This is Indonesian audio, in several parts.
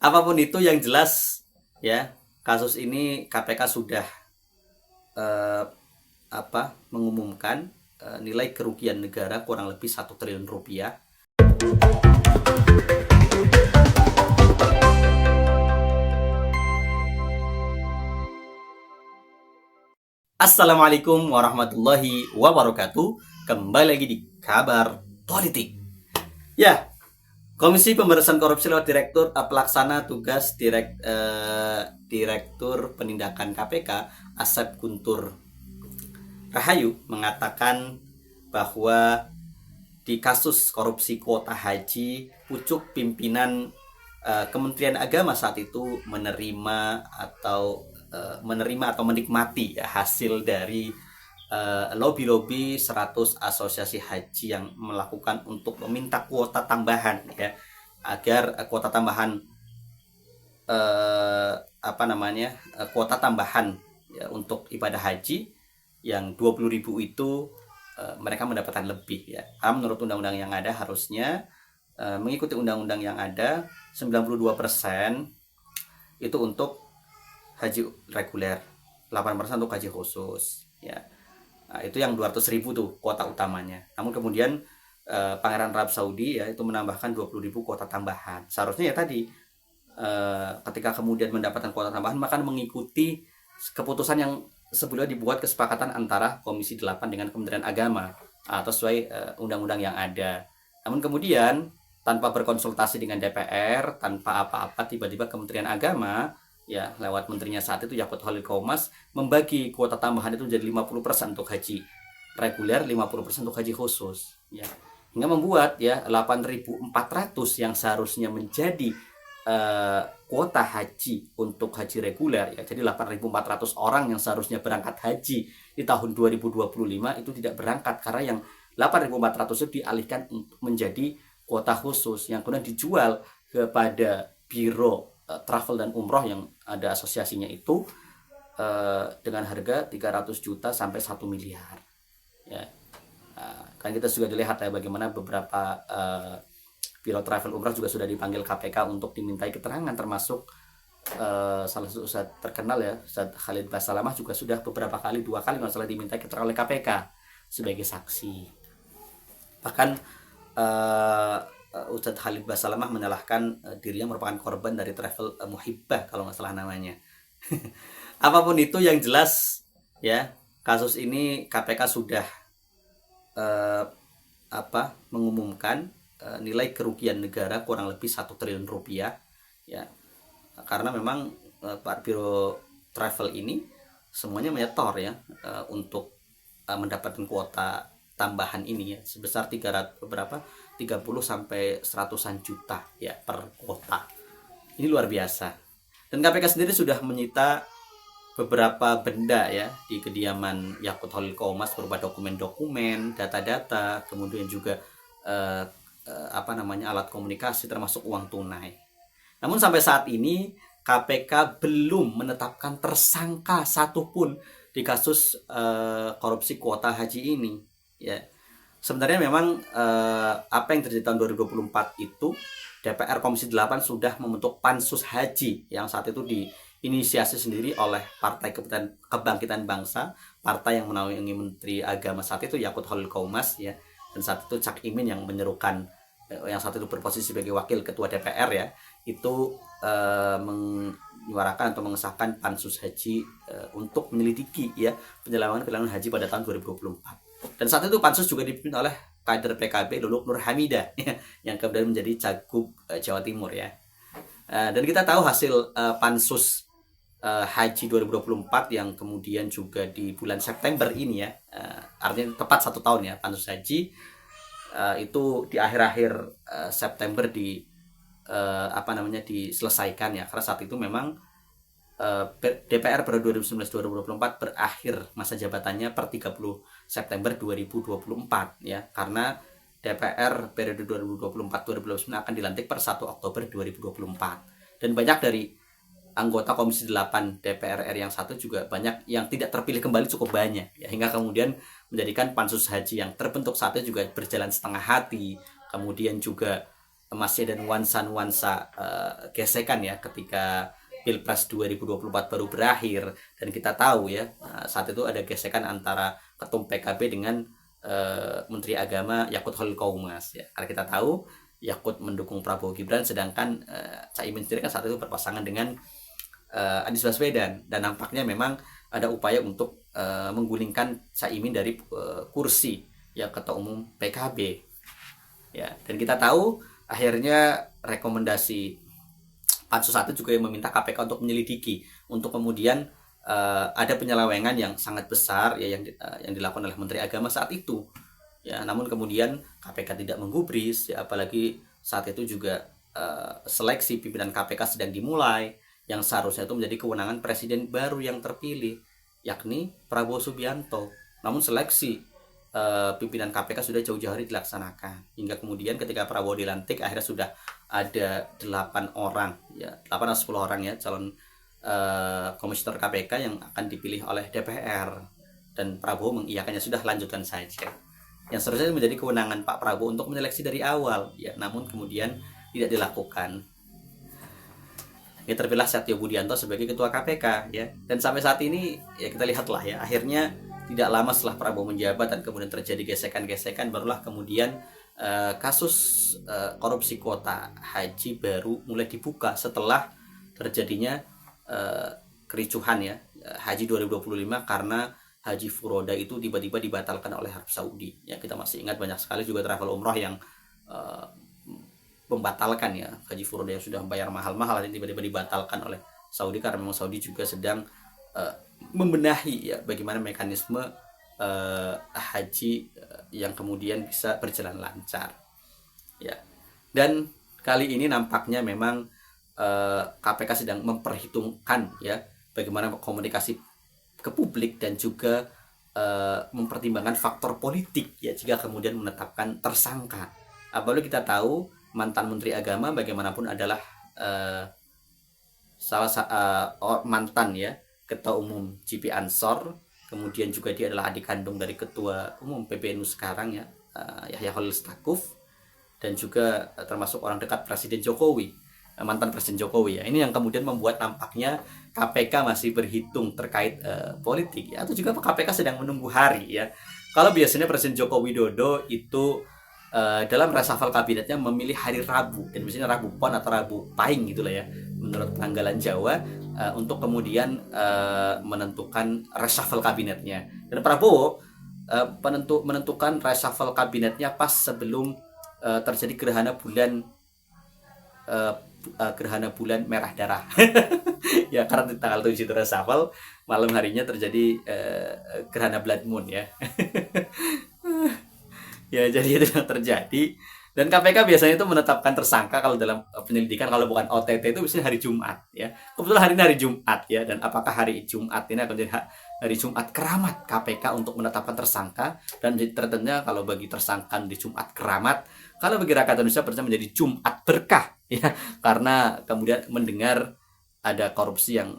Apapun itu yang jelas ya, kasus ini KPK sudah eh, mengumumkan nilai kerugian negara kurang lebih 1 triliun rupiah. Assalamualaikum warahmatullahi wabarakatuh. Kembali lagi di kabar politik. Ya, Komisi Pemberantasan Korupsi lewat Pelaksana Tugas Direktur Penindakan KPK Asep Guntur Rahayu mengatakan bahwa di kasus korupsi kuota haji, pucuk pimpinan Kementerian Agama saat itu menerima atau menikmati ya, hasil dari lobby-lobby 100 asosiasi haji yang melakukan untuk meminta kuota tambahan ya, agar kuota tambahan kuota tambahan ya, untuk ibadah haji yang 20.000 itu mereka mendapatkan lebih ya. Karena menurut undang-undang yang ada harusnya mengikuti undang-undang yang ada 92% itu untuk haji reguler, 8% untuk haji khusus ya. Nah, itu yang 200.000 tuh kuota utamanya. Namun kemudian Pangeran Arab Saudi ya itu menambahkan 20.000 kuota tambahan. Seharusnya ya tadi ketika kemudian mendapatkan kuota tambahan maka mengikuti keputusan yang sebelumnya dibuat kesepakatan antara Komisi 8 dengan Kementerian Agama atau sesuai undang-undang yang ada. Namun kemudian tanpa berkonsultasi dengan DPR, tanpa apa-apa, tiba-tiba Kementerian Agama ya lewat menterinya saat itu Yakut Khalil Qaumas membagi kuota tambahan itu menjadi 50% untuk haji reguler, 50% untuk haji khusus ya. Hingga membuat ya 8.400 yang seharusnya menjadi kuota haji untuk haji reguler ya, jadi 8.400 orang yang seharusnya berangkat haji di tahun 2025 itu tidak berangkat karena yang 8.400 itu dialihkan untuk menjadi kuota khusus yang kemudian dijual kepada biro travel dan umroh yang ada asosiasinya itu dengan harga 300 juta sampai 1 miliar ya. Kan kita juga dilihat ya bagaimana beberapa biro travel umrah juga sudah dipanggil KPK untuk dimintai keterangan, termasuk salah satu ustadz terkenal ya, Ustadz Khalid Basalamah juga sudah beberapa kali, 2 kali masalah dimintai keterangan oleh KPK sebagai saksi. Bahkan Ustadz Khalid Basalamah menyalahkan dirinya merupakan korban dari travel muhibbah kalau nggak salah namanya. Apapun itu yang jelas ya, kasus ini KPK sudah mengumumkan nilai kerugian negara kurang lebih 1 triliun rupiah ya, karena memang Pak Biro Travel ini semuanya menyetor ya untuk mendapatkan kuota tambahan ini ya sebesar 30 sampai 100-an juta ya per kuota. Ini luar biasa. Dan KPK sendiri sudah menyita beberapa benda ya di kediaman Yakut Khalil Qaumas berupa dokumen-dokumen, data-data, kemudian juga alat komunikasi termasuk uang tunai. Namun sampai saat ini KPK belum menetapkan tersangka satupun di kasus korupsi kuota haji ini ya. Sebenarnya memang apa yang terjadi tahun 2024 itu DPR Komisi 8 sudah membentuk Pansus Haji yang saat itu diinisiasi sendiri oleh Partai Kebangkitan Bangsa, partai yang menaungi Menteri Agama saat itu Yakut Khalil Qaumas ya, dan saat itu Cak Imin yang menyerukan yang saat itu berposisi sebagai wakil ketua DPR ya, itu menyuarakan atau mengesahkan Pansus Haji untuk menyelidiki ya penyelenggaraan haji pada tahun 2024. Dan saat itu Pansus juga dipimpin oleh kader PKB Luluk Nur Hamidah ya, yang kemudian menjadi cagup Jawa Timur ya. Dan kita tahu hasil Pansus Haji 2024 yang kemudian juga di bulan September ini ya, artinya tepat 1 tahun ya Pansus Haji itu di akhir-akhir September diselesaikan ya, karena saat itu memang DPR periode 2019-2024 berakhir masa jabatannya per 30 September 2024 ya, karena DPR periode 2024-2029 akan dilantik per 1 Oktober 2024. Dan banyak dari anggota Komisi 8 DPR RI yang satu juga banyak yang tidak terpilih kembali, cukup banyak ya, hingga kemudian menjadikan Pansus Haji yang terbentuk saat itu juga berjalan setengah hati. Kemudian juga masih ada nuansa-nuansa gesekan ya ketika Pilpres 2024 baru berakhir, dan kita tahu ya saat itu ada gesekan antara ketum PKB dengan Menteri Agama Yakut Khalil Qaumas ya. Karena kita tahu Yakut mendukung Prabowo Gibran, sedangkan Caimin sendiri kan saat itu berpasangan dengan Anies Baswedan, dan nampaknya memang ada upaya untuk menggulingkan Caimin dari kursi ya ketua umum PKB ya. Dan kita tahu akhirnya rekomendasi Pansus I juga yang meminta KPK untuk menyelidiki, untuk kemudian ada penyelewengan yang sangat besar ya yang dilakukan oleh Menteri Agama saat itu ya. Namun kemudian KPK tidak menggubris ya, apalagi saat itu juga seleksi pimpinan KPK sedang dimulai, yang seharusnya itu menjadi kewenangan presiden baru yang terpilih, yakni Prabowo Subianto. Namun seleksi pimpinan KPK sudah jauh-jauh hari dilaksanakan, hingga kemudian ketika Prabowo dilantik akhirnya sudah ada 8 orang ya, 8 atau 10 orang ya calon komisioner KPK yang akan dipilih oleh DPR, dan Prabowo mengiyakannya, sudah lanjutkan saja. Yang seharusnya menjadi kewenangan Pak Prabowo untuk menyeleksi dari awal ya, namun kemudian tidak dilakukan. Ya, terpilih Setio Budianto sebagai ketua KPK ya, dan sampai saat ini ya kita lihatlah ya, akhirnya tidak lama setelah Prabowo menjabat dan kemudian terjadi gesekan-gesekan, barulah kemudian kasus korupsi kuota haji baru mulai dibuka setelah terjadinya kericuhan ya haji 2025, karena haji furoda itu tiba-tiba dibatalkan oleh Arab Saudi ya. Kita masih ingat banyak sekali juga travel umroh yang membatalkan ya haji furoda yang sudah membayar mahal-mahal, dan tiba-tiba dibatalkan oleh Saudi, karena memang Saudi juga sedang membenahi ya bagaimana mekanisme haji yang kemudian bisa berjalan lancar ya. Dan kali ini nampaknya memang KPK sedang memperhitungkan ya bagaimana komunikasi ke publik, dan juga mempertimbangkan faktor politik ya jika kemudian menetapkan tersangka. Apalagi kita tahu mantan Menteri Agama bagaimanapun adalah mantan ya Ketua Umum GP Ansor, kemudian juga dia adalah adik kandung dari Ketua Umum PBNU sekarang ya, Yahya Khalil Stakuf, dan juga termasuk orang dekat Presiden Jokowi, mantan Presiden Jokowi ya. Ini yang kemudian membuat nampaknya KPK masih berhitung terkait politik ya, atau juga KPK sedang menunggu hari ya. Kalau biasanya Presiden Joko Widodo itu dalam reshuffle kabinetnya memilih hari Rabu, dan biasanya Rabu Pon atau Rabu Pahing gitulah ya menurut penanggalan Jawa, untuk kemudian menentukan reshuffle kabinetnya. Dan Prabowo menentukan reshuffle kabinetnya pas sebelum terjadi gerhana bulan merah darah ya, karena di tanggal 7 itu reshuffle, malam harinya terjadi gerhana blood moon ya. Ya, jadi itu yang terjadi. Dan KPK biasanya itu menetapkan tersangka kalau dalam penyelidikan, kalau bukan OTT itu biasanya hari Jumat ya. Kebetulan hari ini hari Jumat ya, dan apakah hari Jumat ini akan jadi hari Jumat keramat KPK untuk menetapkan tersangka, dan tertentunya kalau bagi tersangka di Jumat keramat, kalau bagi rakyat Indonesia percaya menjadi Jumat berkah ya, karena kemudian mendengar ada korupsi yang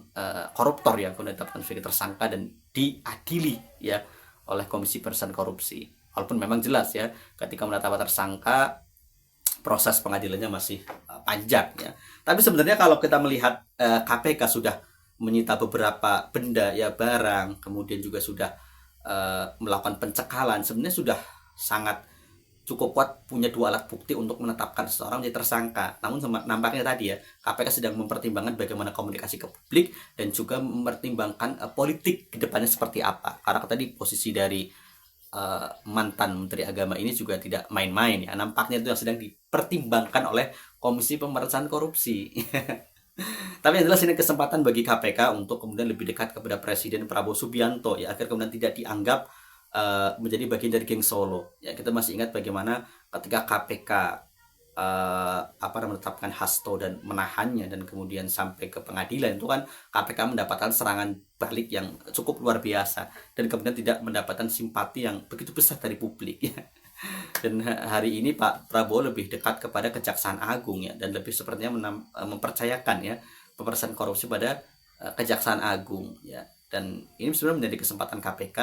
koruptor yang ditetapkan sebagai tersangka dan diadili ya oleh Komisi Pemberantasan Korupsi. Walaupun memang jelas ya ketika menetapkan tersangka proses pengadilannya masih panjang ya. Tapi sebenarnya kalau kita melihat KPK sudah menyita beberapa benda ya, barang, kemudian juga sudah melakukan pencekalan, sebenarnya sudah sangat cukup kuat, punya 2 alat bukti untuk menetapkan seseorang menjadi tersangka. Namun nampaknya tadi ya KPK sedang mempertimbangkan bagaimana komunikasi ke publik, dan juga mempertimbangkan politik kedepannya seperti apa. Karena tadi posisi dari mantan Menteri Agama ini juga tidak main-main ya. Nampaknya itu yang sedang dipertimbangkan oleh Komisi Pemberantasan Korupsi. Tapi yang jelas ini kesempatan bagi KPK untuk kemudian lebih dekat kepada Presiden Prabowo Subianto ya, agar kemudian tidak dianggap menjadi bagian dari geng Solo ya. Kita masih ingat bagaimana ketika KPK menetapkan Hasto dan menahannya, dan kemudian sampai ke pengadilan, itu kan KPK mendapatkan serangan balik yang cukup luar biasa, dan kemudian tidak mendapatkan simpati yang begitu besar dari publik ya. Dan hari ini Pak Prabowo lebih dekat kepada Kejaksaan Agung ya, dan lebih sepertinya mempercayakan ya pemberantasan korupsi pada Kejaksaan Agung ya. Dan ini sebenarnya menjadi kesempatan KPK,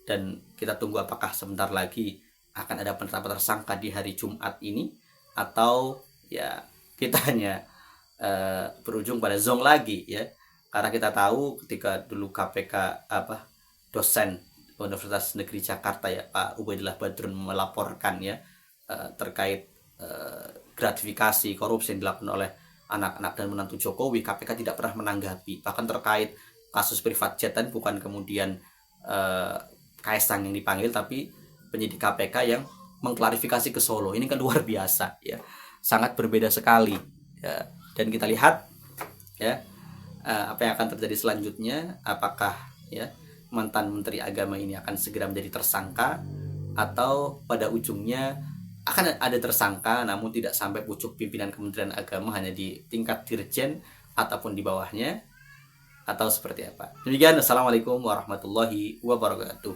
dan kita tunggu apakah sebentar lagi akan ada penetapan tersangka di hari Jumat ini, atau ya kita hanya berujung pada zong lagi ya. Karena kita tahu ketika dulu KPK dosen Universitas Negeri Jakarta ya Pak Ubaidillah Badrun melaporkan ya terkait gratifikasi korupsi yang dilakukan oleh anak-anak dan menantu Jokowi, KPK tidak pernah menanggapi. Bahkan terkait kasus privat jetan bukan kemudian Kaisang yang dipanggil, tapi penyidik KPK yang mengklarifikasi ke Solo. Ini kan luar biasa ya, sangat berbeda sekali ya. Dan kita lihat ya apa yang akan terjadi selanjutnya, apakah ya mantan Menteri Agama ini akan segera menjadi tersangka atau pada ujungnya akan ada tersangka namun tidak sampai pucuk pimpinan Kementerian Agama, hanya di tingkat dirjen ataupun di bawahnya, atau seperti apa. Demikian, assalamualaikum warahmatullahi wabarakatuh.